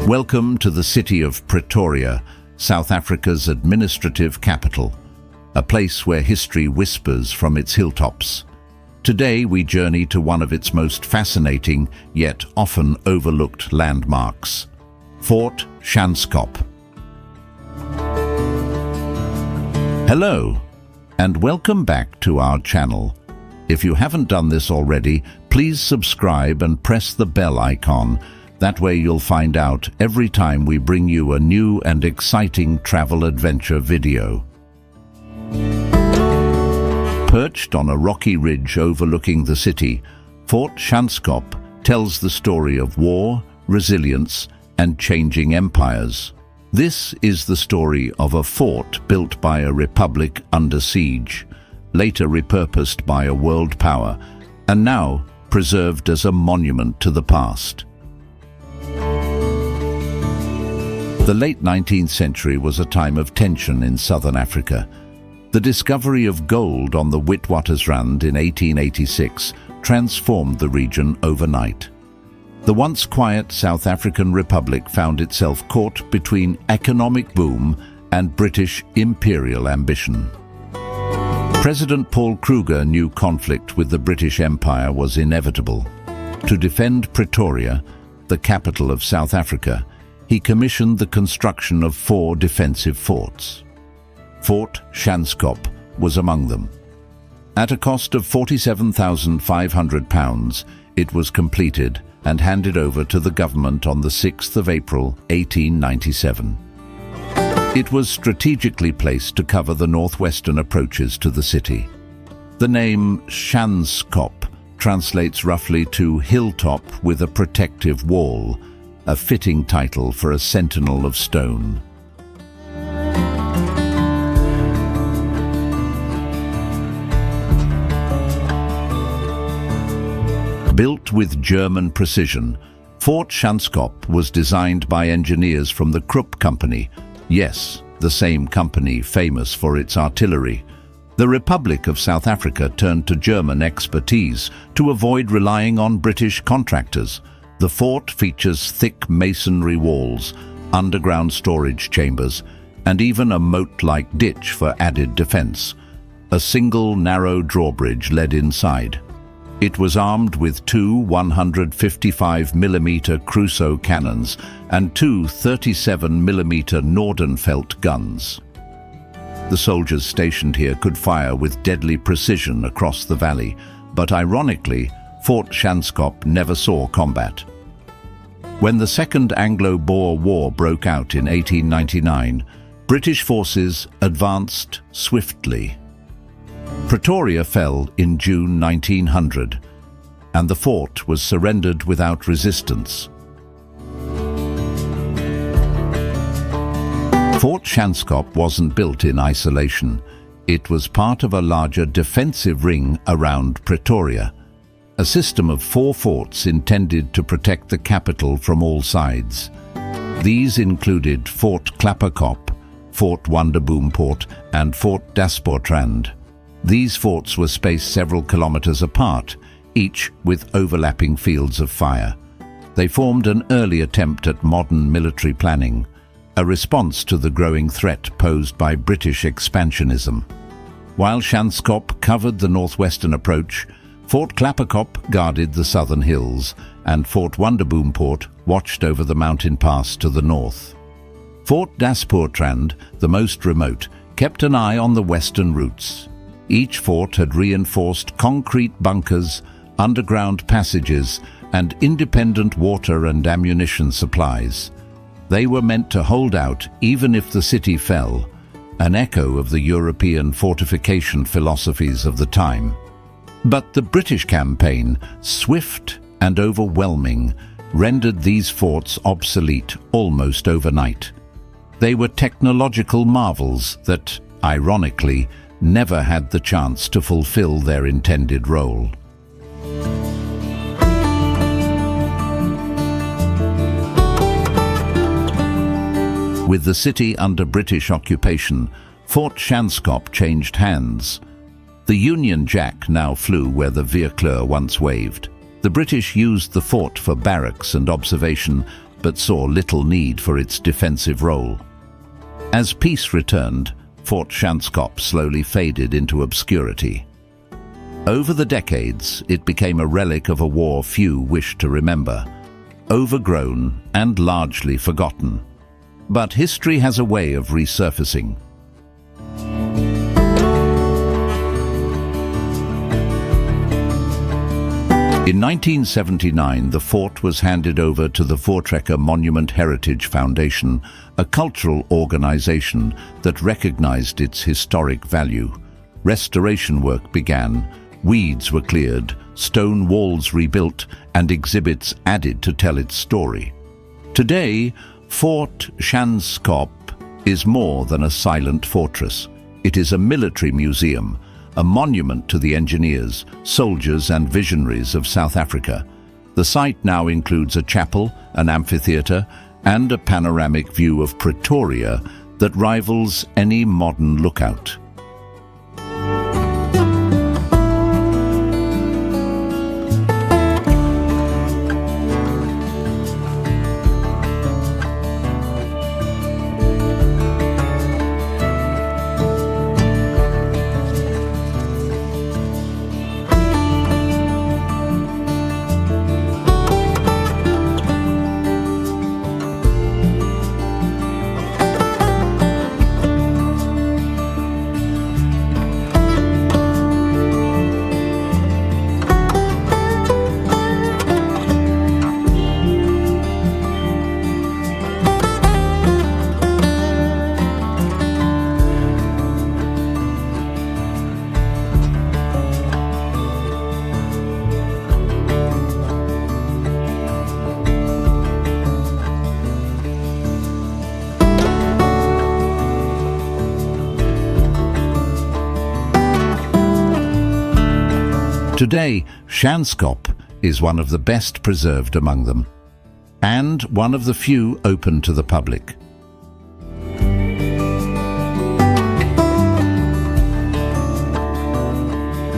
Welcome to the city of Pretoria, South Africa's administrative capital, a place where history whispers from its hilltops. Today we journey to one of its most fascinating, yet often overlooked landmarks, Fort Schanskop. Hello, and welcome back to our channel. If you haven't done this already, please subscribe and press the bell icon. That way you'll find out every time we bring you a new and exciting travel adventure video. Perched on a rocky ridge overlooking the city, Fort Schanskop tells the story of war, resilience, and changing empires. This is the story of a fort built by a republic under siege, later repurposed by a world power, and now preserved as a monument to the past. The late 19th century was a time of tension in southern Africa. The discovery of gold on the Witwatersrand in 1886 transformed the region overnight. The once quiet South African Republic found itself caught between economic boom and British imperial ambition. President Paul Kruger knew conflict with the British Empire was inevitable. To defend Pretoria, the capital of South Africa, he commissioned the construction of 4 defensive forts. Fort Schanskop was among them. At a cost of £47,500, it was completed and handed over to the government on the 6th of April, 1897. It was strategically placed to cover the northwestern approaches to the city. The name Schanskop translates roughly to hilltop with a protective wall, a fitting title for a sentinel of stone. Built with German precision, Fort Schanskop was designed by engineers from the Krupp Company. Yes, the same company famous for its artillery. The Republic of South Africa turned to German expertise to avoid relying on British contractors. The fort features thick masonry walls, underground storage chambers, and even a moat-like ditch for added defense. A single narrow drawbridge led inside. It was armed with 2 155mm Crusoe cannons and 2 37mm Nordenfeldt guns. The soldiers stationed here could fire with deadly precision across the valley, but ironically, Fort Schanskop never saw combat. When the Second Anglo-Boer War broke out in 1899, British forces advanced swiftly. Pretoria fell in June 1900, and the fort was surrendered without resistance. Fort Schanskop wasn't built in isolation. It was part of a larger defensive ring around Pretoria, a system of 4 forts intended to protect the capital from all sides. These included Fort Klapperkop, Fort Wonderboompoort, and Fort Daspoortrand. These forts were spaced several kilometers apart, each with overlapping fields of fire. They formed an early attempt at modern military planning, a response to the growing threat posed by British expansionism. While Schanskop covered the northwestern approach, Fort Klapperkop guarded the southern hills, and Fort Wonderboompoort watched over the mountain pass to the north. Fort Daspoortrand, the most remote, kept an eye on the western routes. Each fort had reinforced concrete bunkers, underground passages, and independent water and ammunition supplies. They were meant to hold out even if the city fell, an echo of the European fortification philosophies of the time. But the British campaign, swift and overwhelming, rendered these forts obsolete almost overnight. They were technological marvels that, ironically, never had the chance to fulfill their intended role. With the city under British occupation, Fort Schanskop changed hands. The Union Jack now flew where the Vierkleur once waved. The British used the fort for barracks and observation, but saw little need for its defensive role. As peace returned, Fort Schanskop slowly faded into obscurity. Over the decades, it became a relic of a war few wished to remember, overgrown and largely forgotten. But history has a way of resurfacing. In 1979, the fort was handed over to the Voortrekker Monument Heritage Foundation, a cultural organization that recognized its historic value. Restoration work began, weeds were cleared, stone walls rebuilt, and exhibits added to tell its story. Today, Fort Schanskop is more than a silent fortress. It is a military museum, a monument to the engineers, soldiers and visionaries of South Africa. The site now includes a chapel, an amphitheatre, and a panoramic view of Pretoria that rivals any modern lookout. Today, Schanskop is one of the best preserved among them, and one of the few open to the public.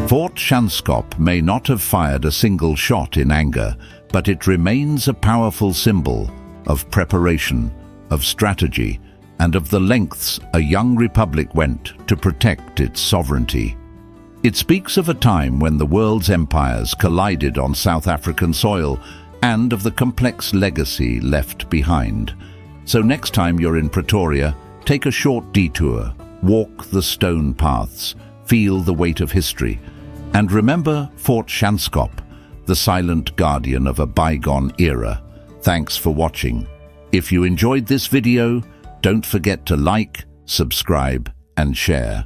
Fort Schanskop may not have fired a single shot in anger, but it remains a powerful symbol of preparation, of strategy, and of the lengths a young republic went to protect its sovereignty. It speaks of a time when the world's empires collided on South African soil and of the complex legacy left behind. So next time you're in Pretoria, take a short detour, walk the stone paths, feel the weight of history, and remember Fort Schanskop, the silent guardian of a bygone era. Thanks for watching. If you enjoyed this video, don't forget to like, subscribe, and share.